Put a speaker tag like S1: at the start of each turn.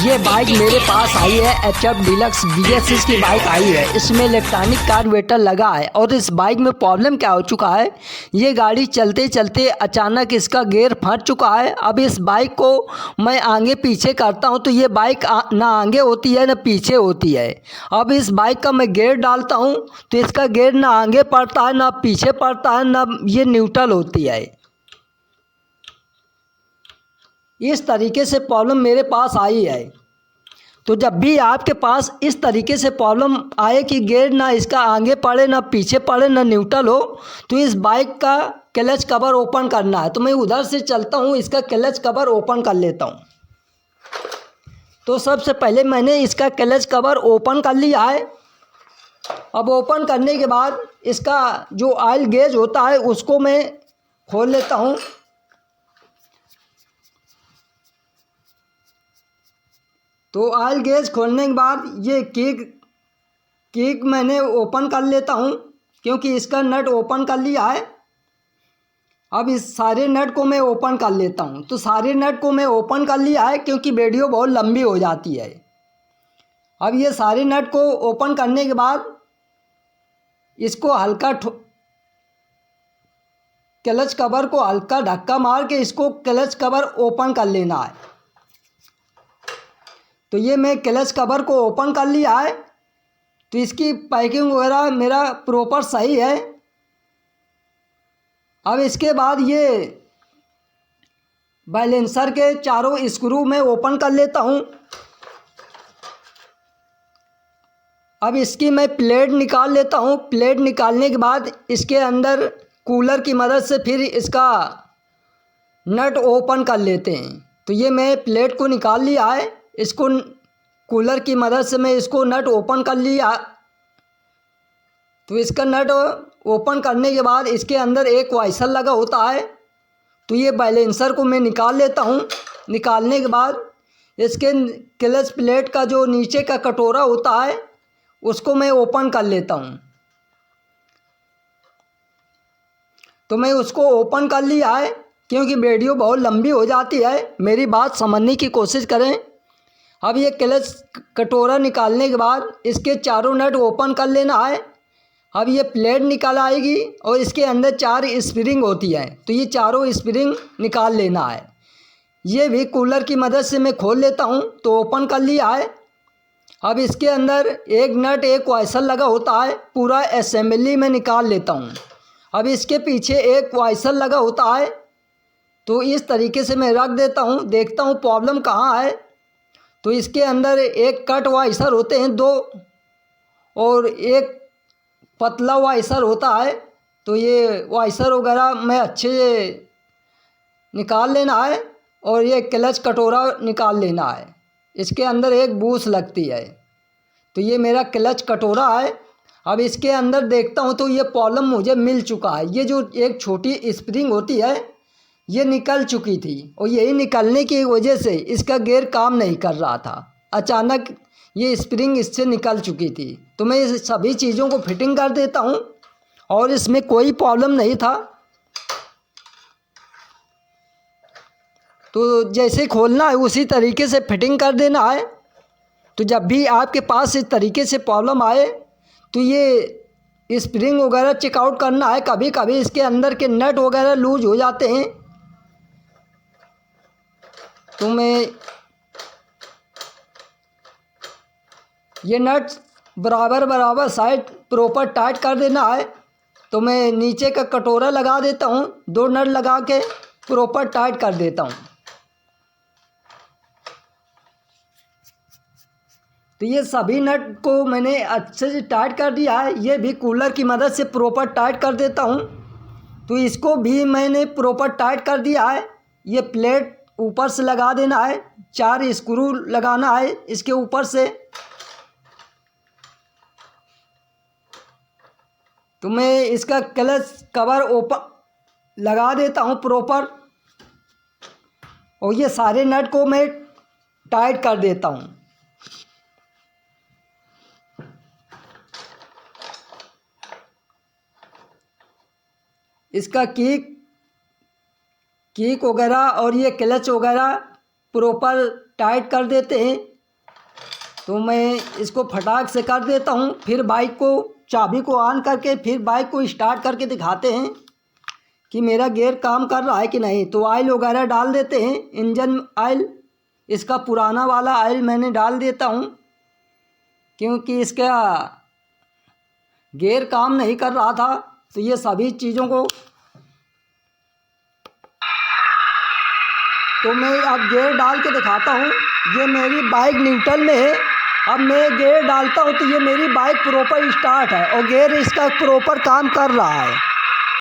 S1: ये बाइक मेरे पास आई है HF डीलक्स BS6 की बाइक आई है। इसमें इलेक्ट्रॉनिक कार्बोरेटर लगा है और इस बाइक में प्रॉब्लम क्या हो चुका है, ये गाड़ी चलते चलते अचानक इसका गियर फट चुका है। अब इस बाइक को मैं आगे पीछे करता हूँ तो ये बाइक ना आगे होती है ना पीछे होती है। अब इस बाइक का मैं गियर डालता हूँ तो इसका गियर ना आगे पड़ता है ना पीछे पड़ता है, ना ये न्यूट्रल होती है। इस तरीके से प्रॉब्लम मेरे पास आई है। तो जब भी आपके पास इस तरीके से प्रॉब्लम आए कि गियर ना इसका आगे पड़े ना पीछे पड़े ना न्यूट्रल हो, तो इस बाइक का क्लच कवर ओपन करना है। तो मैं उधर से चलता हूँ, इसका क्लच कवर ओपन कर लेता हूँ। तो सबसे पहले मैंने इसका क्लच कवर ओपन कर लिया है। अब ओपन करने के बाद इसका जो ऑयल गेज होता है उसको मैं खोल लेता हूँ। तो ऑयल गेज खोलने के बाद ये किक मैंने ओपन कर लेता हूँ, क्योंकि इसका नट ओपन कर लिया है। अब इस सारे नट को मैं ओपन कर लेता हूँ। तो सारे नट को मैं ओपन कर लिया है, क्योंकि वीडियो बहुत लंबी हो जाती है। अब ये सारे नट को ओपन करने के बाद इसको हल्का क्लच कवर को हल्का धक्का मार के इसको क्लच कवर ओपन कर लेना है। तो ये मैं क्लच कवर को ओपन कर लिया है। तो इसकी पैकिंग वगैरह मेरा प्रॉपर सही है। अब इसके बाद ये बैलेंसर के चारों स्क्रू में ओपन कर लेता हूँ। अब इसकी मैं प्लेट निकाल लेता हूँ। प्लेट निकालने के बाद इसके अंदर कूलर की मदद से फिर इसका नट ओपन कर लेते हैं। तो ये मैं प्लेट को निकाल लिया है। इसको कूलर की मदद से मैं इसको नट ओपन कर लिया। तो इसका नट ओपन करने के बाद इसके अंदर एक वाइसर लगा होता है। तो ये बैलेंसर को मैं निकाल लेता हूँ। निकालने के बाद इसके क्लच प्लेट का जो नीचे का कटोरा होता है उसको मैं ओपन कर लेता हूँ। तो मैं उसको ओपन कर लिया है, क्योंकि वीडियो बहुत लंबी हो जाती है, मेरी बात समझने की कोशिश करें। अब ये क्लच कटोरा निकालने के बाद इसके चारों नट ओपन कर लेना है। अब ये प्लेट निकल आएगी और इसके अंदर 4 स्प्रिंग होती है। तो ये चारों स्प्रिंग निकाल लेना है। ये भी कूलर की मदद से मैं खोल लेता हूँ। तो ओपन कर लिया है। अब इसके अंदर एक नट एक वाइसर लगा होता है, पूरा असेंबली में निकाल लेता हूँ। अब इसके पीछे एक वाइसर लगा होता है। तो इस तरीके से मैं रख देता हूँ, देखता हूँ प्रॉब्लम कहाँ है। तो इसके अंदर एक कट वाइसर होते हैं 2 और एक पतला वाइसर होता है। तो ये वाइसर वगैरह मैं अच्छे से निकाल लेना है और ये क्लच कटोरा निकाल लेना है। इसके अंदर एक बूस लगती है। तो ये मेरा क्लच कटोरा है। अब इसके अंदर देखता हूँ तो ये प्रॉब्लम मुझे मिल चुका है। ये जो एक छोटी स्प्रिंग होती है ये निकल चुकी थी और यही निकलने की वजह से इसका गियर काम नहीं कर रहा था। अचानक ये स्प्रिंग इससे निकल चुकी थी। तो मैं इस सभी चीज़ों को फिटिंग कर देता हूँ और इसमें कोई प्रॉब्लम नहीं था। तो जैसे खोलना है उसी तरीके से फिटिंग कर देना है। तो जब भी आपके पास इस तरीके से प्रॉब्लम आए तो ये स्प्रिंग वगैरह चेकआउट करना है। कभी कभी इसके अंदर के नट वगैरह लूज हो जाते हैं। तो मैं ये नट बराबर साइड प्रॉपर टाइट कर देना है। तो मैं नीचे का कटोरा लगा देता हूँ, 2 नट लगा के प्रॉपर टाइट कर देता हूँ। तो ये सभी नट को मैंने अच्छे से टाइट कर दिया है। ये भी कूलर की मदद से प्रॉपर टाइट कर देता हूँ। तो इसको भी मैंने प्रॉपर टाइट कर दिया है। ये प्लेट ऊपर से लगा देना है, 4 स्क्रू लगाना है इसके ऊपर से। तो मैं इसका क्लच कवर ओपन लगा देता हूँ प्रॉपर और ये सारे नट को मैं टाइट कर देता हूँ। इसका किक वगैरह और ये क्लच वगैरह प्रॉपर टाइट कर देते हैं। तो मैं इसको फटाक से कर देता हूँ। फिर बाइक को चाबी को ऑन करके फिर बाइक को स्टार्ट करके दिखाते हैं कि मेरा गियर काम कर रहा है कि नहीं। तो ऑयल वगैरह डाल देते हैं, इंजन ऑयल, इसका पुराना वाला ऑयल मैंने डाल देता हूँ क्योंकि इसका गियर काम नहीं कर रहा था। तो ये सभी चीज़ों को तो मैं अब गियर डाल के दिखाता हूँ। ये मेरी बाइक न्यूट्रल में है। अब मैं गियर डालता हूँ तो ये मेरी बाइक प्रॉपर स्टार्ट है और गियर इसका प्रॉपर काम कर रहा है।